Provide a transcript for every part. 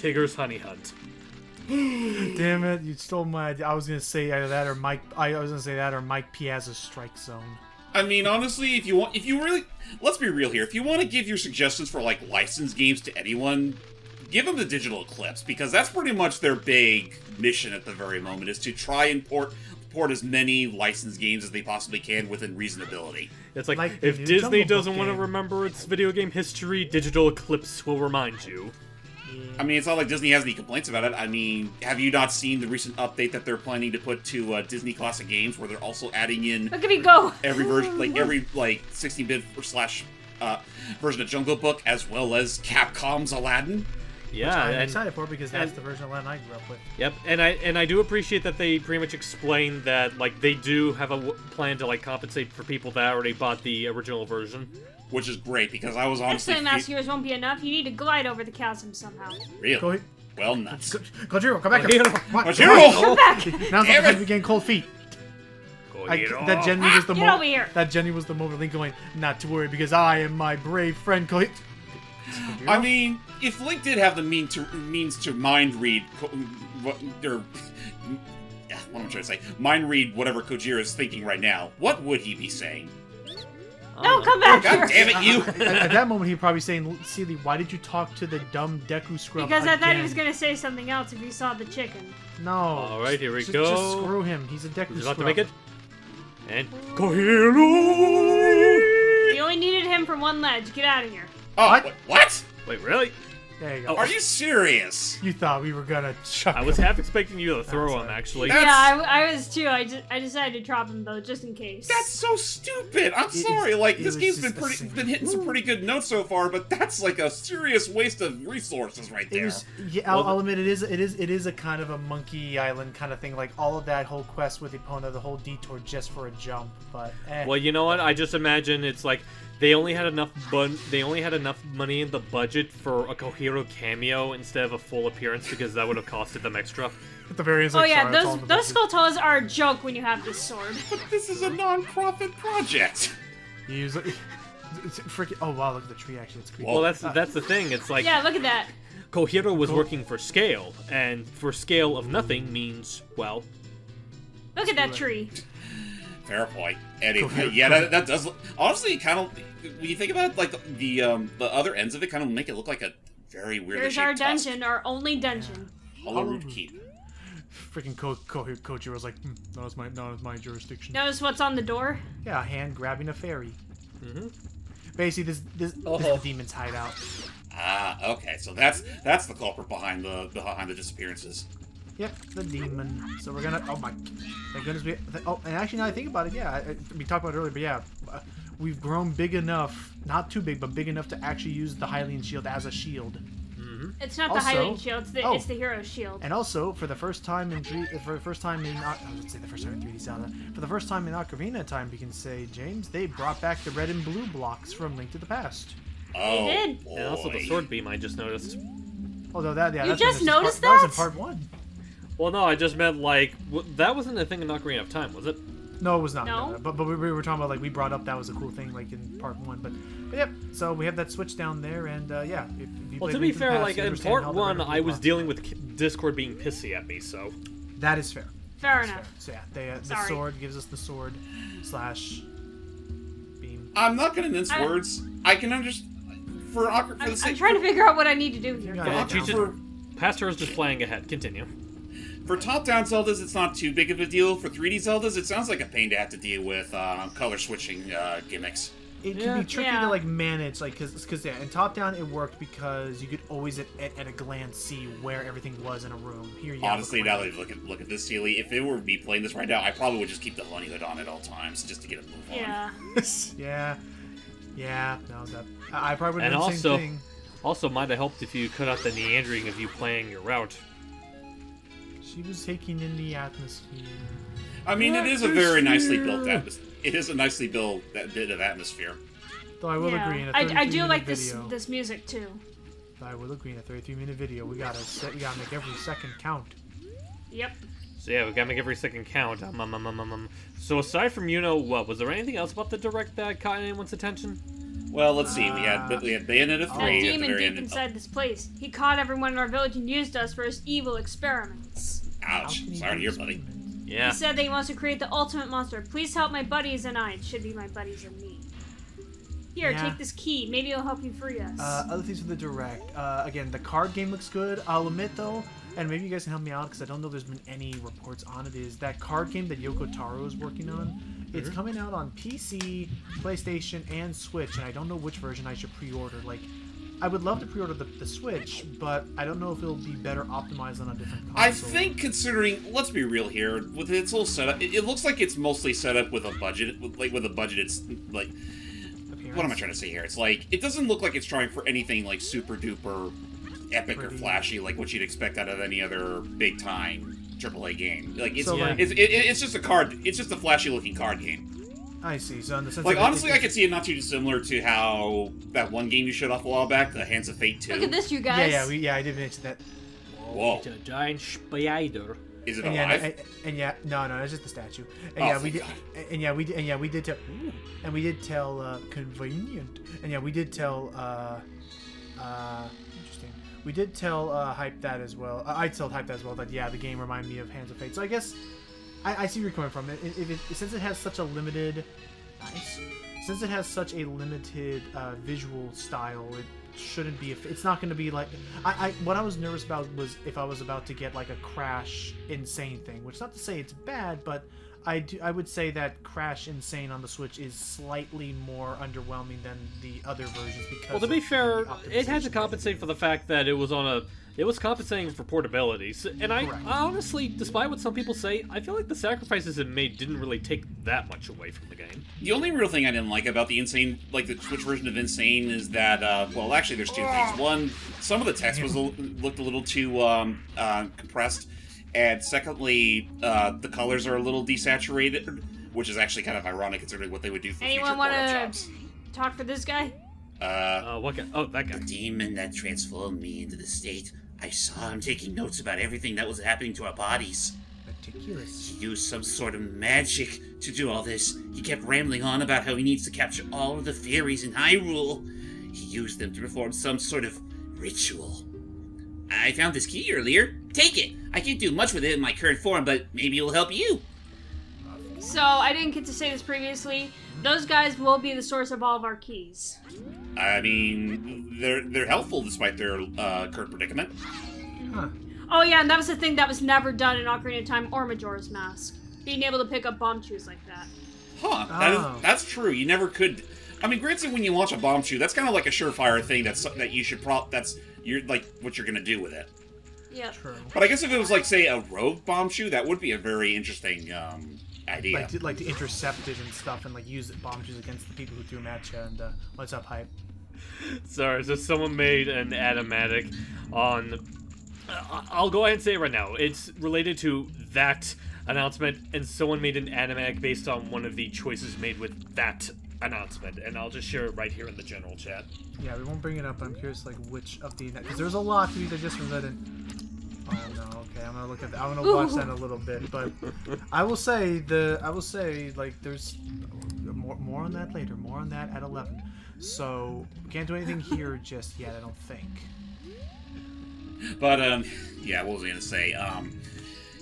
Tigger's Honey Hunt. Damn it! You stole my. I was gonna say either that or Mike. I was gonna say that or Mike Piazza's Strike Zone. I mean, honestly, if you really, let's be real here. If you want to give your suggestions for like licensed games to anyone, give them the Digital Eclipse, because that's pretty much their big mission at the very moment, is to try and port as many licensed games as they possibly can within reasonability. It's like if Disney doesn't want to remember its video game history, Digital Eclipse will remind you. I mean, it's not like Disney has any complaints about it. I mean, have you not seen the recent update that they're planning to put to Disney Classic Games, where they're also adding in look at me go every version, like every 16-bit slash version of Jungle Book, as well as Capcom's Aladdin? Yeah, which I'm excited for, because that's the version of Aladdin I grew up with. Yep, and I do appreciate that they pretty much explained that like they do have a plan to like compensate for people that already bought the original version. Which is great, because I was honestly... Next time Master Heroes won't be enough, you need to glide over the chasm somehow. Really? Well, nuts. Kojiro, come back here. Kojiro! Come back! Now's the time to gain cold feet. That Jenny was the Get over here! That Jenny was the moment of Link going, not to worry, because I am my brave friend Kojiro. I mean, if Link did have the means to mind read, what am I trying to say? Mind read whatever Kojiro is thinking right now, what would he be saying? No, come back God here! damn it, you! At that moment, he'd probably saying, Cele, why did you talk to the dumb Deku scrub Because I thought he again?" was going to say something else if he saw the chicken. No. Alright, here we Just go. screw him. He's a Deku He's scrub. about to make it. And Kohiro! You only needed him for one ledge. Get out of here. Oh, what? Wait, really? There you go. Are you serious? You thought we were gonna chuck I was him. half expecting you to throw him, actually. That's- Yeah, I was too. I decided to drop him though, just in case. That's so stupid. I'm sorry. Like, this game's been hitting some pretty good notes so far, but that's like a serious waste of resources right there. I'll admit it is a kind of a Monkey Island kind of thing. Like all of that whole quest with Epona, the whole detour just for a jump. But well, you know what? I just imagine it's like they only had enough money in the budget for a Kohiro cameo instead of a full appearance, because that would have costed them extra. at the very end, Oh yeah, those skull toes are a joke when you have this sword. But this is a non-profit project. Use freaking. Oh wow, look at the tree. Actually, it's creepy. Well, that's the thing. It's like Yeah, look at that. Kohiro was working for scale, and for scale of nothing means, well, Look at that tree. Fair point. Anyway, yeah, that does. Honestly, kind of. When you think about it, like the other ends of it, kind of make it look like a very weirdly Here's shaped our tusk. dungeon, our only dungeon. Hollow Root Keep. Freaking Kojiro was like, not as my jurisdiction. Notice what's on the door? Yeah, a hand grabbing a fairy. Mm-hmm. Basically, this is the demon's hideout. Ah, okay. So that's the culprit behind the disappearances. Yep, the demon. So we're gonna. Oh my! Thank goodness and actually, now I think about it, yeah, we talked about it earlier, but yeah, we've grown big enough, not too big, but big enough to actually use the Hylian shield as a shield. It's not Also- the Hylian shield, it's the hero shield. And also, for the first time in 3D Zelda, for the first time in Ocarina time, we can say, James, they brought back the red and blue blocks from Link to the Past. Oh, did. boy. and also the sword beam I just noticed. Although that, yeah, You that's just in this noticed part, that that? was in part 1. Well, no, I just meant like that wasn't a thing in Ocarina of Time, was it? No, it was not. No? But we were talking about, like, we brought up that was a cool thing, like, in part 1. But yep, so we have that switch down there, and yeah. If you Well, played to be Link the fair, Past, like you in understand part how the 1, red and blue I was blocks dealing work. with Discord being pissy at me, so. That is fair. Fair enough. So yeah, the Sorry. sword gives us the sword slash beam. I'm not gonna mince words. I can understand. I'm trying to figure out what I need to do here. Yeah, Pastor is just playing ahead. Continue. For top-down Zeldas, it's not too big of a deal. For 3D Zeldas, it sounds like a pain to have to deal with color switching gimmicks. It Yeah. can be tricky Yeah. to like manage, like, cause yeah, in top down it worked because you could always at a glance see where everything was in a room. Here, you Honestly, have now that you look at this, Cele, if it were me playing this right now, I probably would just keep the honey hood on at all times just to get a move on. Yeah. yeah. No, that I probably would And have done the also- same thing. Also, might have helped if you cut out the meandering of you playing your route. She was taking in the atmosphere. I mean, it is a very nicely built atmosphere. It is a nicely built bit of atmosphere. Though I will Yeah. agree in a I 33 do like video, this music too. I will agree in a 33-minute video. We gotta make every second count. Yep. So yeah, we gotta make every second count. So aside from what, was there anything else about the direct that caught anyone's attention? Well, let's see. We had Bayonetta 3 That at the demon very deep end. inside this place. He caught everyone in our village and used us for his evil experiments. Ouch. Sorry to hear, buddy. Yeah. He said that he wants to create the ultimate monster. Please help my buddies and I. It should be my buddies and me. Here, Yeah. take this key. Maybe it'll help you free us. Other things for the direct. Again, the card game looks good. I'll admit though, and maybe you guys can help me out because I don't know if there's been any reports on it. Is that card game that Yoko Taro is working on? It's coming out on PC, PlayStation, and Switch, and I don't know which version I should pre-order. Like, I would love to pre-order the Switch, but I don't know if it'll be better optimized on a different console. I think, considering, let's be real here, with its whole setup, it looks like it's mostly set up with a budget. With a budget, it's like, what am I trying to say here? It's like, it doesn't look like it's trying for anything like super duper epic or flashy, like what you'd expect out of any other big time AAA game. Like, it's just a card. It's just a flashy looking card game. I see. So in the sense, Like, of honestly, I could see it not too dissimilar to how that one game you showed off a while back, the Hands of Fate 2. Look at this, you guys. I did mention that. Whoa. It's a giant spider. Is it And alive? no, it's just a statue. And Oh, yeah, we thank did, God. and we did tell, and we did tell, convenient, and yeah, we did tell, interesting. We did tell Hype that as well. I told Hype that as well. That yeah, the game reminded me of Hands of Fate. So I guess I see where you're coming from. Since it has such a limited, since it has such a limited visual style, it shouldn't be. It's not going to be like. What I was nervous about was if I was about to get like a Crash Insane thing, which not to say it's bad, but I would say that Crash Insane on the Switch is slightly more underwhelming than the other versions because. Well, to be fair, it had to optimization. compensate for the fact that it was on a. It was compensating for portability, and I Correct. honestly, despite what some people say, I feel like the sacrifices it made didn't really take that much away from the game. The only real thing I didn't like about the Insane, like the Switch version of Insane, is that, well, actually, there's two things. One, some of the text looked a little too compressed, and secondly, the colors are a little desaturated, which is actually kind of ironic considering what they would do for Anyone future want portal to jobs. talk for this guy? What guy? Oh, that guy. The demon that transformed me into the state. I saw him taking notes about everything that was happening to our bodies. Meticulous. He used some sort of magic to do all this. He kept rambling on about how he needs to capture all of the fairies in Hyrule. He used them to perform some sort of ritual. I found this key earlier. Take it. I can't do much with it in my current form, but maybe it'll help you. So, I didn't get to say this previously. Those guys will be the source of all of our keys. I mean, they're helpful despite their current predicament. Huh. Oh yeah, and that was the thing that was never done in Ocarina of Time or Majora's Mask. Being able to pick up bomb chews like that. Huh, Oh. that's true. You never could. I mean, granted, when you launch a bomb shoe, that's kind of like a surefire thing that you should that's like what you're gonna do with it. Yep. True. But I guess if it was like, say, a rogue bomb shoe, that would be a very interesting idea. Like to intercept it and stuff, and like use it bomb shoes against the people who threw them at you. And what's up, Hype? Sorry, so someone made an animatic on. I'll go ahead and say it right now. It's related to that announcement, and someone made an animatic based on one of the choices made with that announcement, and I'll just share it right here in the general chat. Yeah, we won't bring it up. But I'm curious, like which of the because there's a lot to either just related. Oh no, okay. I'm gonna look at that. I'm gonna watch that in a little bit, but I will say like there's more on that later. More on that at 11. So we can't do anything here just yet. I don't think. But yeah, what was I gonna say?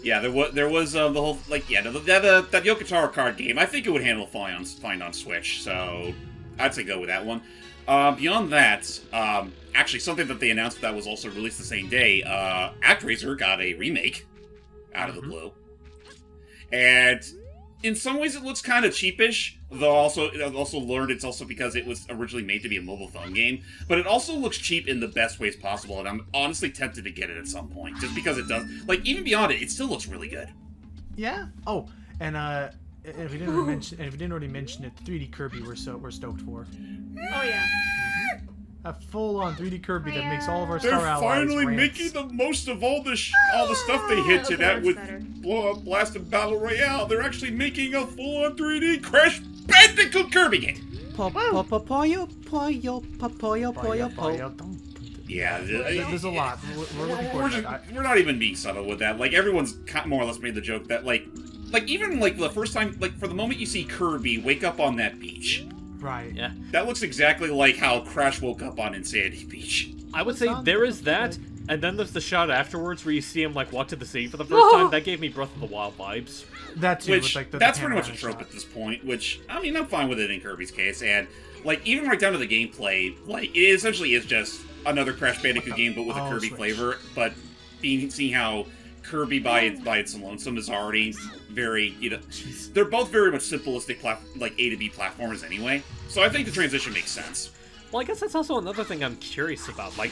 Yeah, there was the whole that Yoko Taro card game. I think it would handle fine on Switch, so I'd say go with that one. Beyond that, actually something that they announced that was also released the same day, ActRaiser got a remake out of the blue. And in some ways it looks kind of cheapish, though I've also learned it's also because it was originally made to be a mobile phone game, but it also looks cheap in the best ways possible, and I'm honestly tempted to get it at some point, just because it does, like, even beyond it still looks really good. Yeah. Oh, and if we didn't already mention it, 3D Kirby we're stoked for. Oh yeah. A full-on 3D Kirby that makes all of our They're Star Allies finally rants. making the most of all the stuff they hinted Okay, at that's with better. Blow Up Blast and Battle Royale. They're actually making a full-on 3D Crash Bandicoot Kirby game. Yeah, There's a lot. We're looking forward to that. we're not even being subtle with that. Like, everyone's more or less made the joke that, like even, like, the first time, like, for the moment you see Kirby wake up on that beach, Right. Yeah. That looks exactly like how Crash woke up on Insanity Beach. I would say Sounds there is okay. that, and then there's the shot afterwards where you see him like walk to the sea for the first time. That gave me Breath of the Wild vibes. That too. Which, with, like, the that's pretty much a panoramic trope shot. at this point, which, I mean, I'm fine with it in Kirby's case, and, like, even right down to the gameplay, like, it essentially is just another Crash Bandicoot game, but with a Oh, Kirby Switch. flavor, but seeing how Kirby by its lonesome is already very, you know, they're both very much simplistic, like, A to B platformers anyway, so I think the transition makes sense. Well, I guess that's also another thing I'm curious about. Like,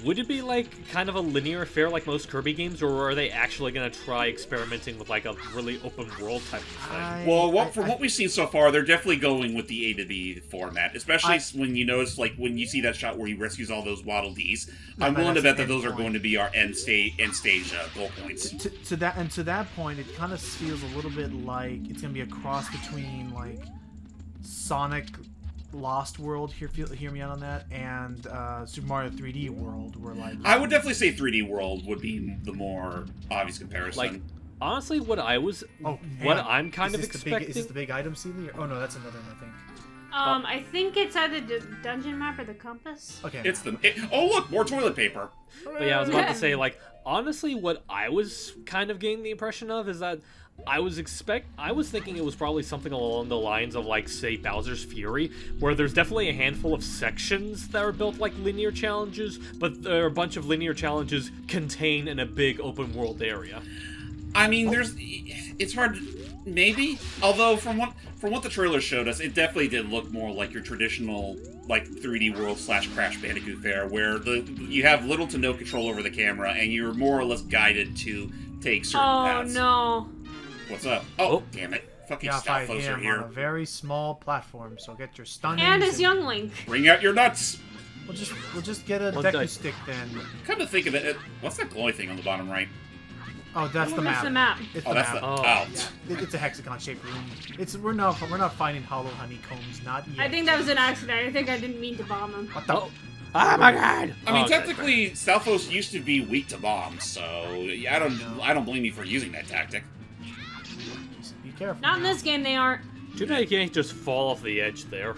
would it be like kind of a linear affair like most Kirby games, or are they actually gonna try experimenting with like a really open world type of thing? Well, from what we've seen so far, they're definitely going with the A to B format, especially when you notice, like, when you see that shot where he rescues all those Waddle Dees. I'm willing to bet that those are going to be our end stage goal points. To that point, it kind of feels a little bit like it's gonna be a cross between like Sonic Lost World. Hear me out on that, and Super Mario 3D World, where like I would definitely say 3D World would be the more obvious comparison. Like, honestly, what I'm kind of expecting. Is this the big item, Cele? Oh no, that's another one, I think. I think it's either the dungeon map or the compass. Okay. Oh look, more toilet paper. But yeah, I was about to say, like, honestly, what I was kind of getting the impression of is that I was thinking it was probably something along the lines of, like, say, Bowser's Fury, where there's definitely a handful of sections that are built like linear challenges, but there are a bunch of linear challenges contained in a big open world area. I mean, it's hard, maybe. Although from what the trailer showed us, it definitely did look more like your traditional like 3D World / Crash Bandicoot fare, where you have little to no control over the camera, and you're more or less guided to take certain paths. Oh no! What's up? Oh, damn it! Fucking Yeah, fight Stalfos are him here. on a very small platform, so get your stun. And his young Link. Bring out your nuts. We'll just get a One Deku dice. stick then. Come to think of it, what's that glowing thing on the bottom right? Oh, that's the map. That's the map. It's Oh, the that's map. the. Oh. Oh. Yeah, it's a hexagon-shaped room. We're not finding hollow honeycombs. Not yet. I think that was an accident. I think I didn't mean to bomb him. What the? Oh my god! I mean, Okay. technically, Stalfos used to be weak to bombs, so I don't blame you for using that tactic. Be careful. Not in this game, they aren't. Too bad you can't just fall off the edge there.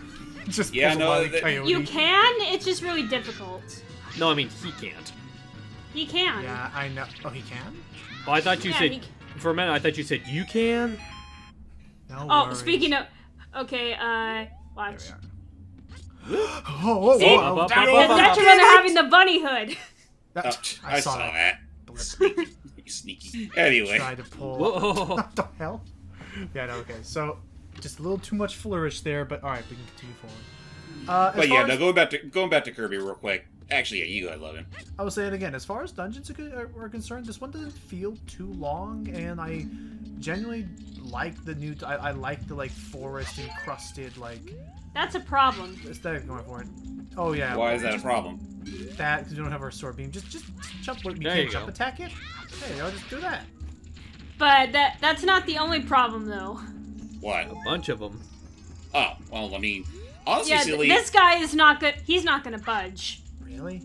Just Yeah, pulls a no, Wile E. that- Coyote. You can. It's just really difficult. No, I mean, he can't. He can. Yeah, I know. Oh, he can. Well, I thought you Yeah, said, he- for a minute, I thought you said you can? No Oh, worries. speaking of. Okay, watch. There we are. Oh, See? Up, up, The up, up, up. detriment of having the bunny hood. That, I saw that. Sneaky. You sneaky. Anyway. Tried to pull. Whoa. What the hell? Yeah, no, okay. So, just a little too much flourish there, but alright, we can continue forward. But yeah, no, going back to Kirby real quick. Actually, yeah, you go ahead, Logan. I will say it again. As far as dungeons are concerned, this one doesn't feel too long, and I genuinely like the new. I like the like forest encrusted like That's a problem. aesthetic going for it. Oh yeah. Why is that a problem? That because we don't have our sword beam. Just jump. We There can't you jump go. attack it. Hey, I'll just do that. But that's not the only problem, though. What? A bunch of them. Oh, well, I mean, honestly, Yeah, silly. this guy is not good. He's not gonna budge. Really?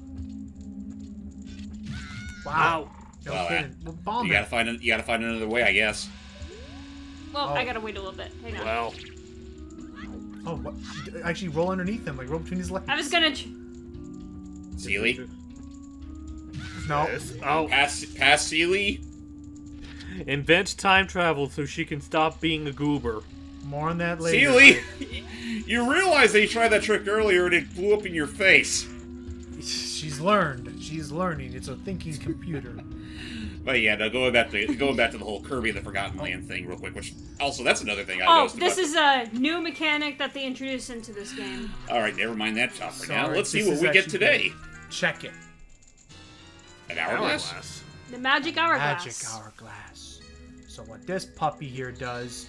Wow. No Well, kidding. We'll bomb You it. gotta find another way, I guess. Well, Oh. I gotta wait a little bit. Hang on. Well, Oh, what? Actually, roll underneath him, like roll between his legs. I was gonna. Sealy? No. yes. Oh, Pass Sealy? invent time travel so she can stop being a goober. More on that later. Sealy! You realize they tried that trick earlier and it blew up in your face. She's learned. She's learning. It's a thinking computer. But yeah, no, going back to the whole Kirby and the Forgotten Land thing real quick, which also that's another thing I Oh, noticed. this about is a new mechanic that they introduced into this game. Alright, never mind that shop for now. Sorry, Let's see this what is we get actually today. Check it. An hourglass? Hourglass. The magic hourglass. Magic hourglass. So what this puppy here does,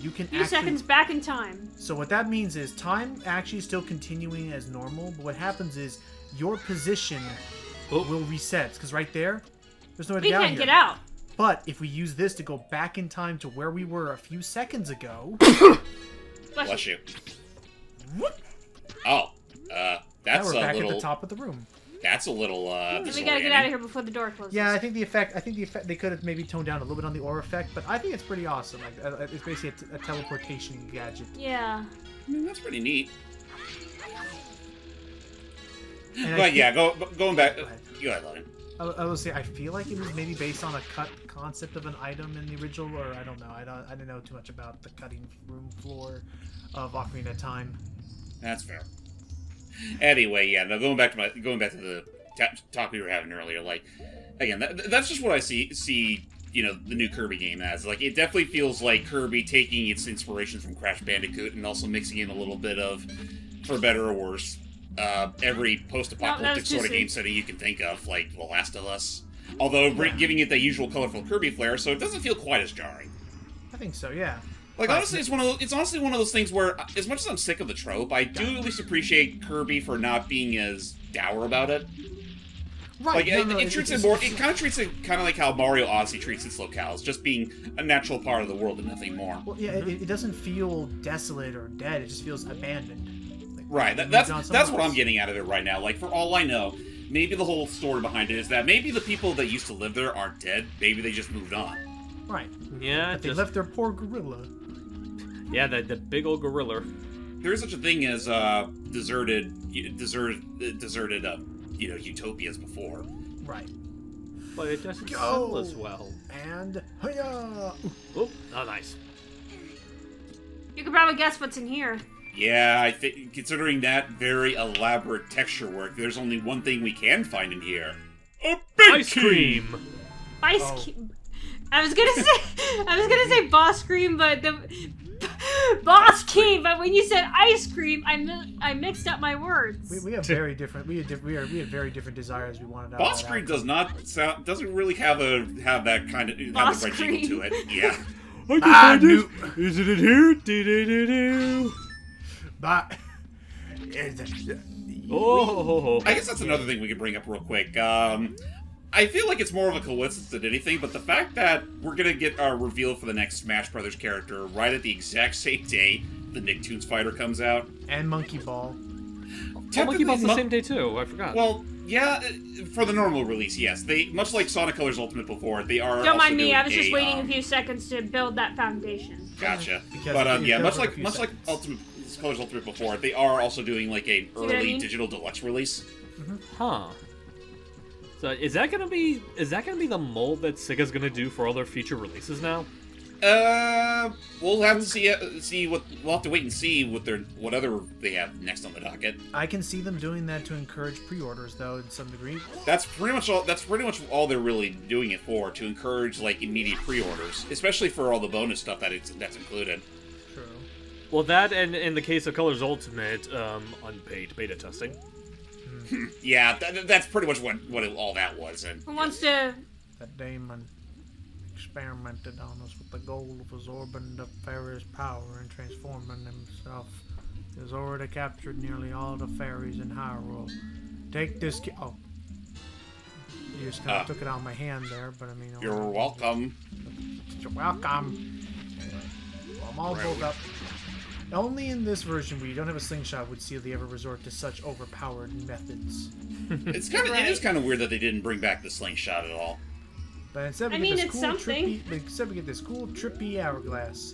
you can Few actually... seconds back in time. So what that means is time actually is still continuing as normal, but what happens is your position Oh. will reset. Because right there, there's no way to We get out can't here. get out. But if we use this to go back in time to where we were a few seconds ago... Bless you. Oh, now that's we're a back little. at the top of the room. That's a little. We gotta get out of here before the door closes. Yeah, I think the effect they could have maybe toned down a little bit on the aura effect, but I think it's pretty awesome. Like it's basically a teleportation gadget. Yeah. I mean, that's pretty neat. And But yeah, going back. Go ahead, Logan. I will say I feel like it was maybe based on a cut concept of an item in the original, or I don't know. I didn't know too much about the cutting room floor of Ocarina of Time. That's fair. Anyway, yeah. Now going back to the talk we were having earlier. Like, again, that's just what I see. You know, the new Kirby game as. Like, it definitely feels like Kirby taking its inspiration from Crash Bandicoot and also mixing in a little bit of, for better or worse, every post-apocalyptic sort of game setting you can think of, like The Last of Us. Although giving it that usual colorful Kirby flair, so it doesn't feel quite as jarring. I think so, yeah. Like, honestly, it's honestly one of those things where, as much as I'm sick of the trope, I do at least appreciate Kirby for not being as dour about it. Right. Like, it treats it more. It kind of treats it kind of like how Mario Odyssey treats its locales, just being a natural part of the world and nothing more. Well, yeah, it doesn't feel desolate or dead. It just feels abandoned. Like, Right. That's what I'm getting out of it right now. Like, for all I know, maybe the whole story behind it is that maybe the people that used to live there aren't dead. Maybe they just moved on. Right. Yeah, But they left their poor gorilla. Yeah, the big old gorilla. There is such a thing as deserted utopias before. Right. But it doesn't Go! sell as well. And hiya! Oh, nice. You could probably guess what's in here. Yeah, I think considering that very elaborate texture work, there's only one thing we can find in here. A big Ice cream. Ice Oh. cream. I was gonna say boss cream, but the boss cream. But when you said ice cream, I mixed up my words. We have very different. We had very different desires. We wanted out. Boss cream doesn't really have that kind of have Boss the right jingle to it. Yeah. I can find it. Is it in here? Do-do-do-do. But Oh. I guess that's another thing we could bring up real quick. I feel like it's more of a coincidence than anything, but the fact that we're gonna get our reveal for the next Smash Brothers character right at the exact same day the Nicktoons fighter comes out. and Monkey Ball. Oh, Monkey Ball's the same day too. I forgot. Well, yeah, for the normal release, yes. They much like Sonic Colors Ultimate before, they are. Don't also mind me. doing I was just waiting a few seconds to build that foundation. Gotcha. Because But it yeah, builds much over a like few seconds. Ultimate Colors Ultimate before, they are also doing like a what I early mean? digital deluxe release. Huh. So is that gonna be the mold that Sega's gonna do for all their future releases now? We'll have to see what we'll have to wait and see what other they have next on the docket. I can see them doing that to encourage pre-orders, though, in some degree. That's pretty much all they're really doing it for, to encourage like immediate pre-orders, especially for all the bonus stuff that's included. True. Well, that and in the case of Colors Ultimate, unpaid beta testing. Yeah, that's pretty much what all that was. And Who wants to? That Damon experimented on us with the goal of absorbing the fairy's power and transforming himself. He has already captured nearly all the fairies in Hyrule. Take this oh. You just kind of took it out of my hand there, but I mean... you're welcome. You're welcome. Well, I'm all built up. Only in this version where you don't have a slingshot would Cele ever resort to such overpowered methods. It is kind of weird that they didn't bring back the slingshot at all. But instead we I get mean, this it's cool something. trippy hourglass.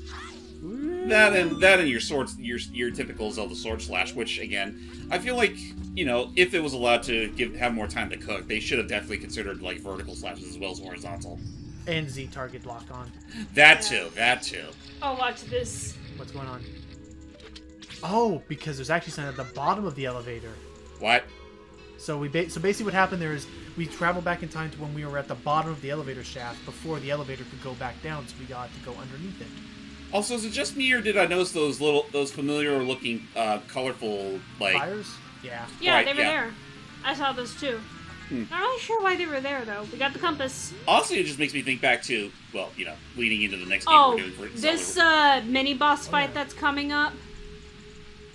That and your typical Zelda sword slash, which again, I feel like, you know, if it was allowed to have more time to cook, they should have definitely considered like vertical slashes as well as horizontal. And Z target lock on. That too. Oh, watch this. What's going on? Oh, because there's actually something at the bottom of the elevator. What? So basically what happened there is we traveled back in time to when we were at the bottom of the elevator shaft before the elevator could go back down, so we got to go underneath it. Also, is it just me or did I notice those familiar looking, colorful, like... Fires? Yeah. Yeah, Right, they were yeah. there. I saw those too. Not really sure why they were there though. We got the compass. Honestly, it just makes me think back to, well, you know, leading into the next game Oh, we're doing for this Zelda. mini boss fight yeah. that's coming up.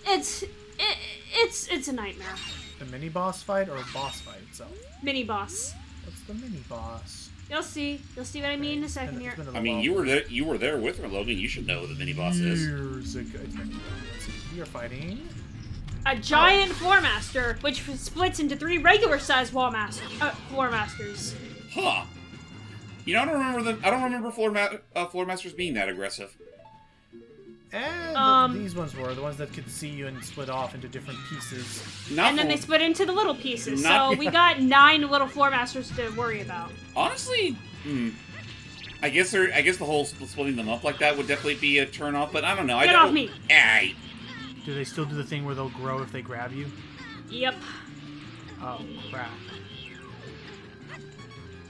It's a nightmare. The mini boss fight or boss fight itself? Mini boss. What's the mini boss? You'll see. You'll see what I mean in a second here. It's been a I mean, little you were there with her, Logan. You should know what the mini boss is. years ago. Let's see. We are fighting. A giant floor master, which splits into 3 regular-sized floor masters. Huh. You know, I don't remember floor masters being that aggressive. And these ones were the ones that could see you and split off into different pieces. And then they split into the little pieces. Not- So we got 9 little floor masters to worry about. Honestly, I guess the whole splitting them up like that would definitely be a turn off. But I don't know. Get off me. Aye. Do they still do the thing where they'll grow if they grab you? Yep. Oh, crap.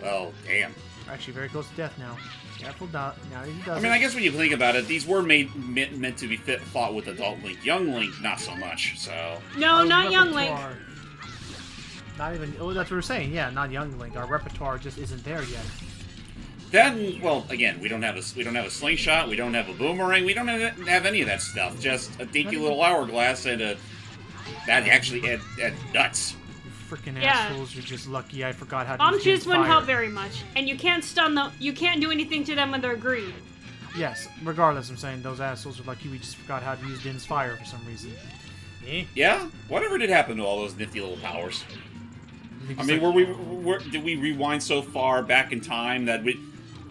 Well, damn. We're actually very close to death now. Careful, now that he does I mean, I guess when you think about it, these were meant to be fought with adult Link. Young Link, not so much. So. No, Our not Young Link. repertoire- Not even. Oh, that's what we're saying. Yeah, not Young Link. Our repertoire just isn't there yet. Then, well, again, we don't have a slingshot, we don't have a boomerang, we don't have any of that stuff. Just a dinky little hourglass and that actually had nuts. You freaking Yeah. assholes! You're just lucky. I forgot how to. Bomb use shoes wouldn't fire. help very much. And you can't stun them. You can't do anything to them when they're green. Yes, regardless, I'm saying those assholes are lucky we just forgot how to use Din's fire for some reason. Eh? Yeah, whatever did happen to all those nifty little powers? think I it's mean, like- did we rewind so far back in time that we?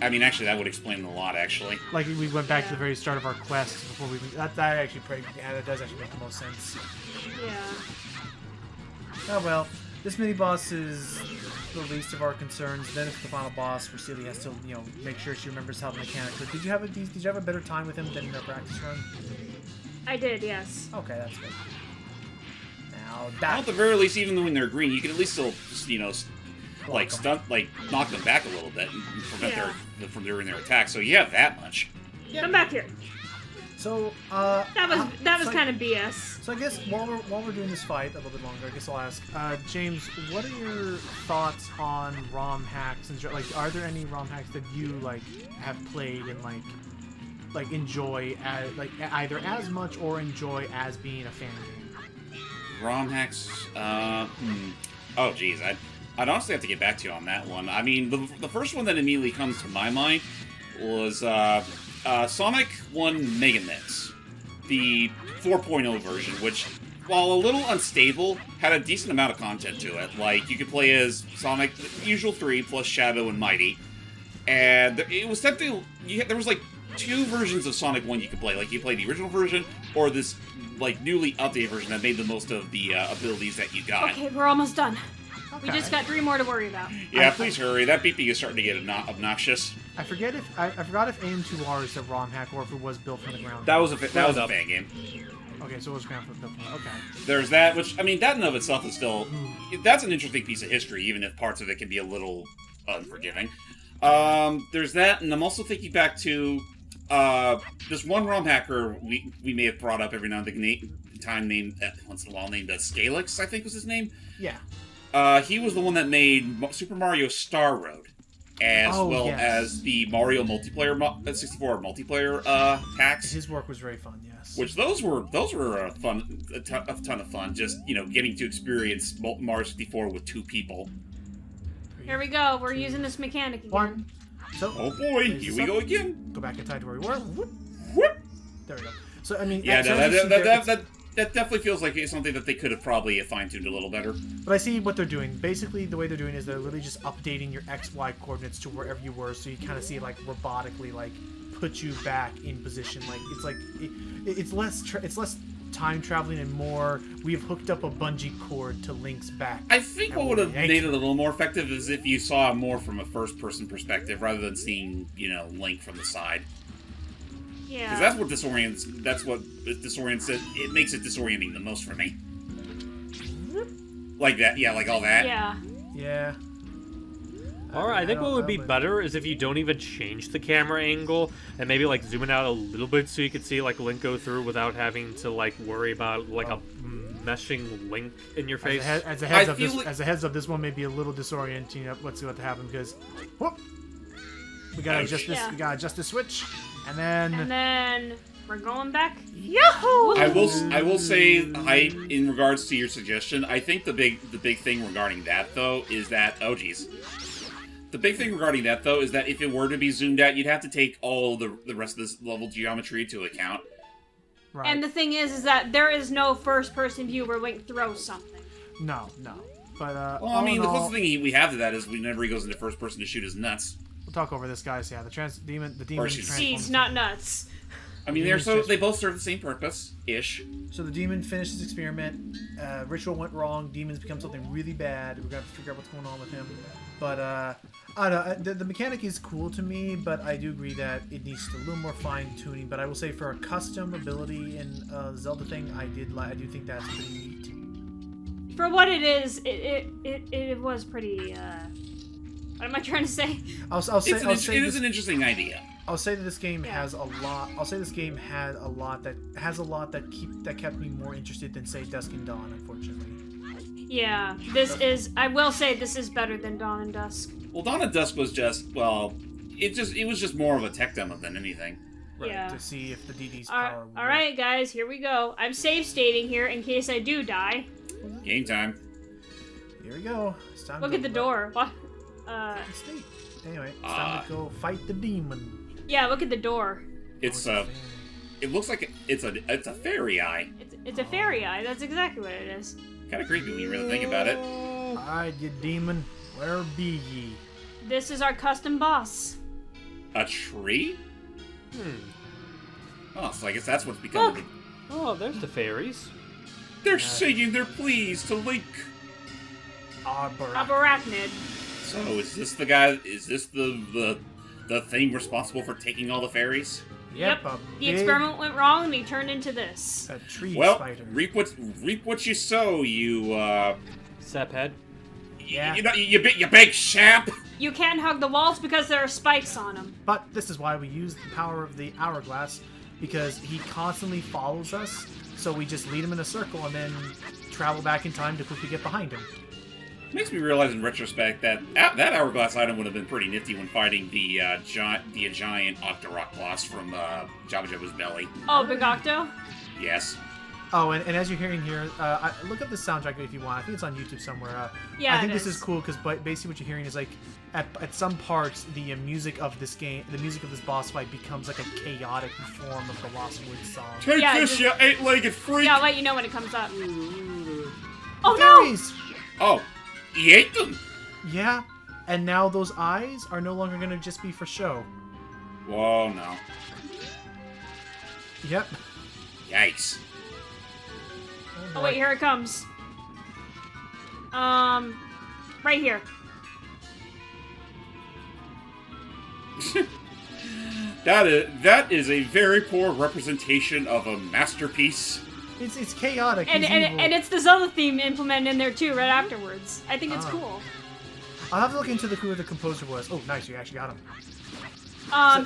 I mean, actually, that would explain a lot. Actually, Like we went back to the very start of our quest before we. That actually pretty. Yeah, that does actually make the most sense. Yeah. Oh well, this mini boss is the least of our concerns. Then it's the final boss where Cele has to, make sure she remembers how the mechanics work. Did you have a better time with him than in our practice run? I did, yes. Okay, that's good. Now well, that. at the very least, even when they're green, you can at least still, Block 'em. stunt, knock them back a little bit and prevent Yeah. them from doing their attack. So you have that much. Come back here. So That was kind of BS. So I guess while we're doing this fight a little bit longer, I guess I'll ask James, what are your thoughts on Rom-Hacks? And are there any Rom-Hacks that you have played and enjoy either as much or enjoy as being a fan game? Rom-Hacks. Oh, geez, I'd honestly have to get back to you on that one. I mean, the first one that immediately comes to my mind was Sonic 1 Mega Mix, the 4.0 version, which, while a little unstable, had a decent amount of content to it. Like, you could play as Sonic, the usual 3, plus Shadow and Mighty. And it was technically, there was 2 versions of Sonic 1 you could play. Like, you play the original version, or this, newly updated version that made the most of the abilities that you got. Okay, we're almost done. We Okay. just got 3 more to worry about. Yeah, please hurry. That beeping is starting to get obnoxious. I forgot if AM2R is a Rom-Hack or if it was built from the ground. That was a up. fan game. Okay, so it was ground built from. Okay. There's that, which, I mean, that in of itself is still... That's an interesting piece of history, even if parts of it can be a little unforgiving. There's that, and I'm also thinking back to this one ROM hacker we may have brought up every now and then named, once in a while, named Scalix, I think was his name. Yeah. He was the one that made Super Mario Star Road, as well yes. as the Mario multiplayer 64 multiplayer packs. His work was very fun. Yes. Which those were a ton of fun. Just getting to experience Mario 64 with 2 people. Here we go. We're using this mechanic again. One. So. Oh boy, There's here we go again. Go back inside to where we were. Whoop. Whoop. There we go. So I mean. Yeah, so no, as you see there, it's- that definitely feels like it's something that they could have probably fine-tuned a little better. But I see what they're doing. Basically, the way they're doing is they're really just updating your XY coordinates to wherever you were, so you kind of see robotically put you back in position. It's less time traveling and more. We've hooked up a bungee cord to Link's back. I think And what we'll would have yank made it him. a little more effective is if you saw more from a first-person perspective rather than seeing Link from the side. Yeah. Because that's what disorients. That's what disorients it. It makes it disorienting the most for me. Like that, yeah, like all that. Yeah. Yeah. Or I think what would be but- better is if you don't even change the camera angle and maybe zoom it out a little bit so you could see Link go through without having to worry about a meshing Link in your face. As a heads I up, feel like- as a heads up, this one may be a little disorienting. Let's see what happens because, whoop, we gotta adjust this. Yeah. We gotta adjust the switch, and And then then we're going back. Yahoo! I will say, in regards to your suggestion, I think the big thing regarding that though is that the big thing regarding that though is that if it were to be zoomed out, you'd have to take all the rest of this level geometry into account. right. And the thing is that there is no first-person view where Link throws something. no. But Well, I mean, the closest thing we have to that is whenever he goes into first person to shoot his nuts. we'll talk over this, guys. Yeah, the demon Or she's- transforms. Seeds, not nuts. I mean, they both serve the same purpose, ish. So the demon finished his experiment. Ritual went wrong. Demons become something really bad. We're gonna have to figure out what's going on with him. But I don't know. The mechanic is cool to me, but I do agree that it needs a little more fine tuning. But I will say, for a custom ability in Zelda thing, I do think that's pretty neat. For what it is, it was pretty. What am I trying to say? It is an interesting idea. I'll say that this game has a lot. I'll say this game had a lot that kept me more interested than, say, Dusk and Dawn. Unfortunately. Yeah, this is. I will say this is better than Dawn and Dusk. Well, Dawn and Dusk was just it was just more of a tech demo than anything. Right, Yeah. to see if the DD's power. All right, guys, here we go. I'm save stating here in case I do die. Game time. Here we go. It's time Look to at the door. What? State. Anyway, it's time to go fight the demon. Yeah, look at the door. It's it looks like it's a fairy eye. It's a fairy eye. That's exactly what it is. Kind of creepy when you really think about it. Alright, you demon. Where be ye? This is our custom boss. A tree? Oh, so I guess that's what's Look. becoming. Oh, there's the fairies. They're singing their pleas to Link. Arachnid. So is this the guy? Is this the thing responsible for taking all the fairies? Yep. The experiment went wrong and he turned into this. A tree Well, spider. reap what you sow, you Saphead. Yeah. you big sap. You can't hug the walls because there are spikes on them. But this is why we use the power of the hourglass, because he constantly follows us. So we just lead him in a circle and then travel back in time to quickly get behind him. Makes me realize in retrospect that that hourglass item would have been pretty nifty when fighting the giant Octorok boss from Jabba Jabba's belly. Oh, Big Octo? Yes. Oh, and as you're hearing here, look up the soundtrack if you want. I think it's on YouTube somewhere. Yeah, I think it this is. is cool because basically what you're hearing is like at some parts the music of this game, the music of this boss fight becomes like a chaotic form of the Lost Woods song. Take Yeah, this, you eight-legged freak! Yeah, I'll let you know when it comes up. Oh no! Fairies! Oh, he ate them. Yeah, and now those eyes are no longer gonna just be for show. Whoa, no. Yep. Yikes. Oh wait, here it comes. Right here. That is a very poor representation of a masterpiece. It's chaotic. And He's evil. and it's the Zelda theme implemented in there too, right afterwards. I think it's cool. I'll have to look into who the composer was. Oh, nice, you actually got him.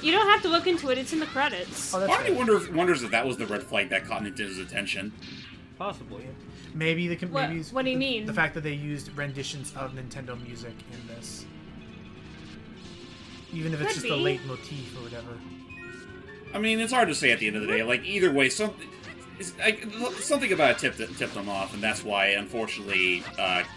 You don't have to look into it. It's in the credits. Oh, that's Part of me fair. wonders if that was the red flag that caught Nintendo's attention. Possibly. Maybe the What- maybe what do you mean? The fact that they used renditions of Nintendo music in this, even if it's Could just a be. leitmotif or whatever. I mean, it's hard to say at the end of the day. Like, either way, something about it tipped them off, and that's why, unfortunately,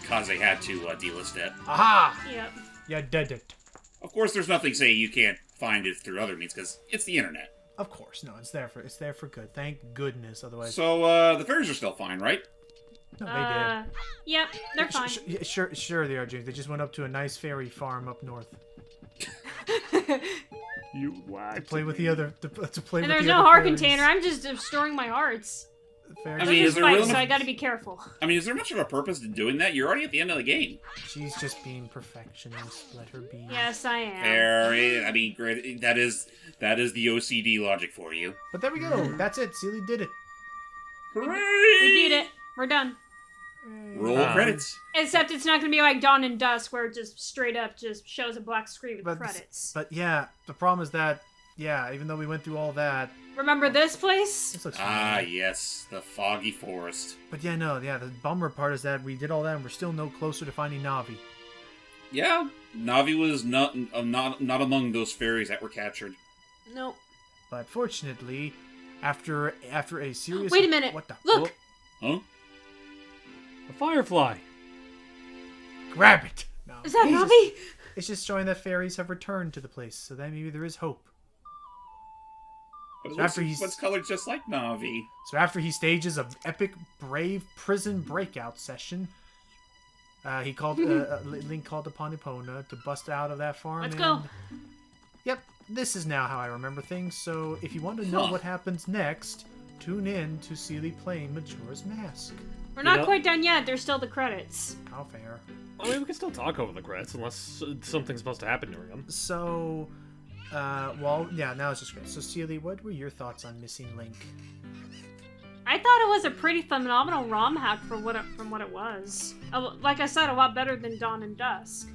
Kaze had to delist it. Aha! Yep. You did it. Of course, there's nothing saying you can't find it through other means, because it's the internet. Of course, no, it's there for good. Thank goodness. Otherwise, So, the fairies are still fine, right? no, they did. Yep, they're fine. Sure they are, James. They just went up to a nice fairy farm up north You to whacked play with the other. To play And with there's the no other heart fairies. container. I'm just destroying my hearts. Fairies. I Those mean, are is there spikes, really so no- I gotta be careful. I mean, is there much of a purpose to doing that? You're already at the end of the game. She's just being perfectionist. Let her be. Yes, I am. Fairy, I mean, great. That is the OCD logic for you. But there we go. That's it. Cele did it. We beat it. We're done. Roll Wow. credits. Except it's not gonna be like Dawn and Dusk, where it just straight up just shows a black screen with But credits. But yeah, the problem is that even though we went through all that, Remember this place? this looks Ah, fine. yes, the foggy forest. But the bummer part is that we did all that and we're still no closer to finding Navi. Yeah, Navi was not among those fairies that were captured. Nope. But fortunately, after a serious Wait a minute. What the? Look. Huh? A firefly. Grab it. No. Is that It's Navi? It's just showing that fairies have returned to the place, so then maybe there is hope. But it So looks after like he's- what's colored just like Navi. So after he stages an epic, brave prison breakout session, Link called upon Epona to bust out of that farm. Let's and, go. Yep, this is now how I remember things. So if you want to know Huh. what happens next, tune in to Cele playing Majora's Mask. We're not know- quite done yet. There's still the credits. How fair. I mean, we can still talk over the credits unless something's supposed to happen during them. So, well, yeah, now it's just great. So, Cele, what were your thoughts on Missing Link? I thought it was a pretty phenomenal Rom-Hack from what it was. Like I said, a lot better than Dawn and Dusk.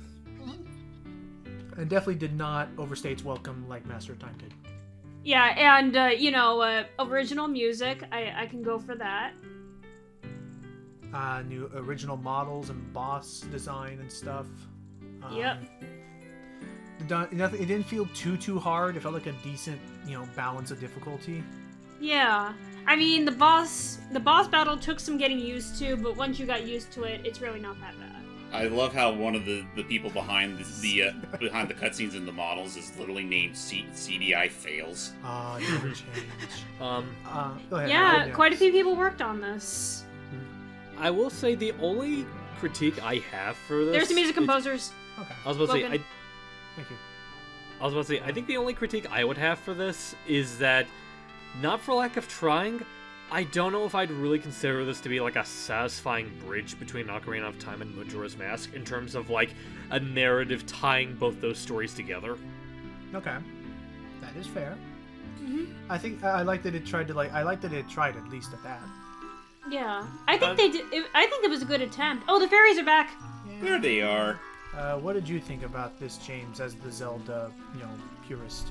And definitely did not overstay its welcome like Master of Time did. Yeah, and original music. I can go for that. New original models and boss design and stuff. Yep. It didn't feel too hard. It felt like a decent, balance of difficulty. Yeah. I mean, the boss battle took some getting used to, but once you got used to it, it's really not that bad. I love how one of the people behind the behind the cutscenes and the models is literally named CDI Fails. Never change. Go ahead. Yeah, quite a few people worked on this. I will say the only critique I have for this. There's the music composers. Okay. I was about to say, Logan. Thank you. I think the only critique I would have for this is that, not for lack of trying, I don't know if I'd really consider this to be like a satisfying bridge between Ocarina of Time and Majora's Mask in terms of like a narrative tying both those stories together. Okay. That is fair. Mhm. I think I like that it tried to I like that it tried at least at that. Yeah, I think they did. I think it was a good attempt. Oh, the fairies are back. There they are. What did you think about this, James, as the Zelda, purist?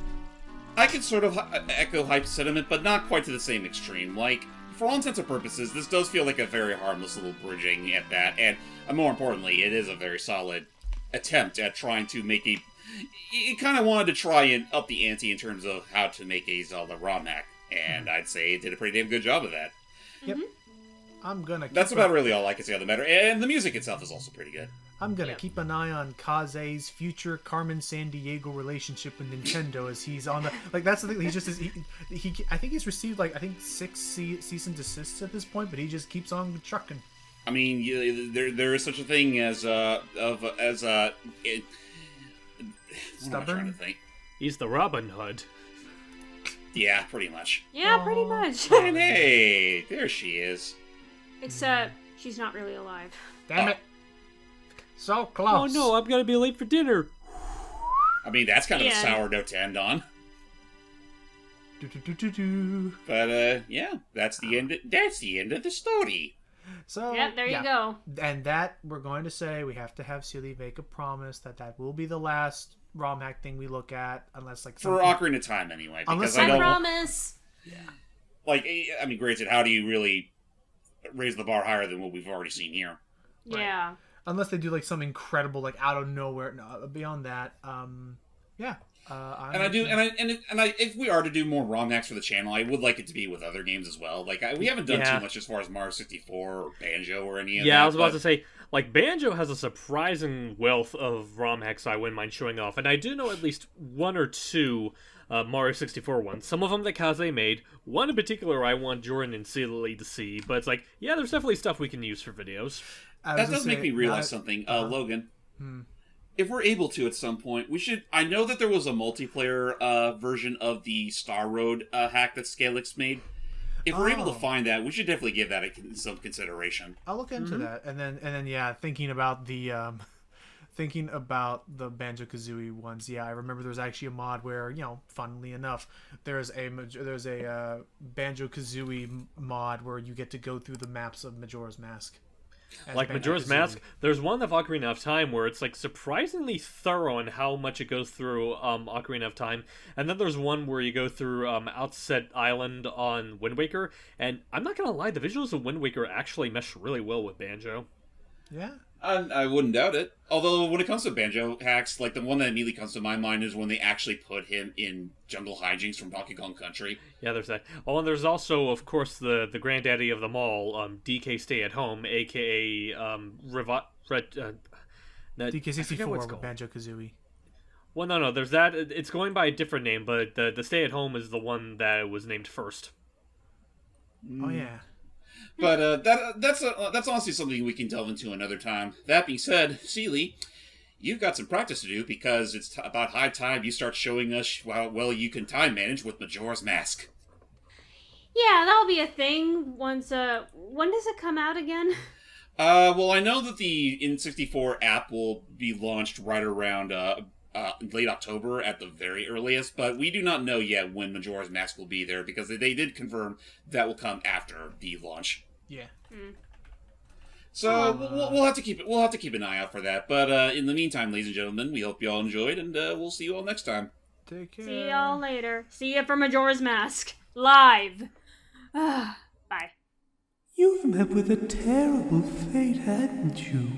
I can sort of echo hype sentiment, but not quite to the same extreme. Like, for all intents and purposes, this does feel like a very harmless little bridging at that, and more importantly, it is a very solid attempt at trying to make a... It kind of wanted to try and up the ante in terms of how to make a Zelda Rom-Hack, and I'd say it did a pretty damn good job of that. Yep. I'm gonna. That's about really all I can say on the matter, and the music itself is also pretty good. I'm gonna keep an eye on Kaze's future Carmen Sandiego relationship with Nintendo as he's on the that's the thing. He's just he I think he's received 6 cease and desists at this point, but he just keeps on trucking. I mean, there is such a thing as Stubborn? What am I trying to think? He's the Robin Hood. Yeah, pretty much. Yeah, pretty much. And hey, there she is. Except she's not really alive. Damn it! So Oh close. no, I'm gonna be late for dinner. I mean, that's kind of a Yeah. sour note to end on. Do. But yeah, that's the end. That's the end of the story. So Yep, there you go. And that we're going to say we have to have Cele make a promise that will be the last ROM-hack thing we look at, unless For something- Ocarina of Time, anyway. Unless Because I I don't promise. I mean, granted, how do you really raise the bar higher than what we've already seen here? Yeah. unless they do some incredible out of nowhere. No, beyond that, yeah. If we are to do more ROM hacks for the channel, I would like it to be with other games as well. We haven't done too much as far as Mario 64 or Banjo or any of that. Yeah, I was about to say, Banjo has a surprising wealth of ROM hacks I wouldn't mind showing off, and I do know at least one or two Mario 64 ones. Some of them that Kaze made. One in particular I want Jordan and Cele to see, but it's there's definitely stuff we can use for videos. That does make me realize something, Logan. If we're able to at some point, we should... I know that there was a multiplayer version of the Star Road hack that Scalix made. If we're able to find that, we should definitely give that some consideration. I'll look into that, and then yeah, thinking about the Banjo-Kazooie ones. Yeah, I remember there was actually a mod where, funnily enough, there's a Banjo-Kazooie mod where you get to go through the maps of Majora's Mask. Majora's Mask, there's one of Ocarina of Time where it's surprisingly thorough in how much it goes through Ocarina of Time, and then there's one where you go through Outset Island on Wind Waker, and I'm not gonna lie, the visuals of Wind Waker actually mesh really well with Banjo. Yeah. I wouldn't doubt it. Although, when it comes to Banjo hacks, the one that immediately comes to my mind is when they actually put him in Jungle Hijinks from Donkey Kong Country. Yeah, there's that. Oh, and there's also, of course, the granddaddy of them all, DK Stay at Home, a.k.a. DK64 with Banjo-Kazooie. Well, no, there's that. It's going by a different name, but the Stay at Home is the one that was named first. Oh, yeah. But that's honestly something we can delve into another time. That being said, Cele, you've got some practice to do because it's about high time you start showing us how well you can time manage with Majora's Mask. Yeah, that'll be a thing once, when does it come out again? Well, I know that the N64 app will be launched right around, late October at the very earliest, but we do not know yet when Majora's Mask will be there because they did confirm that will come after the launch. Yeah. So we'll have to keep an eye out for that. But in the meantime, ladies and gentlemen, we hope you all enjoyed, and we'll see you all next time. Take care. See y'all later. See ya for Majora's Mask. Live. Bye. You've met with a terrible fate, hadn't you?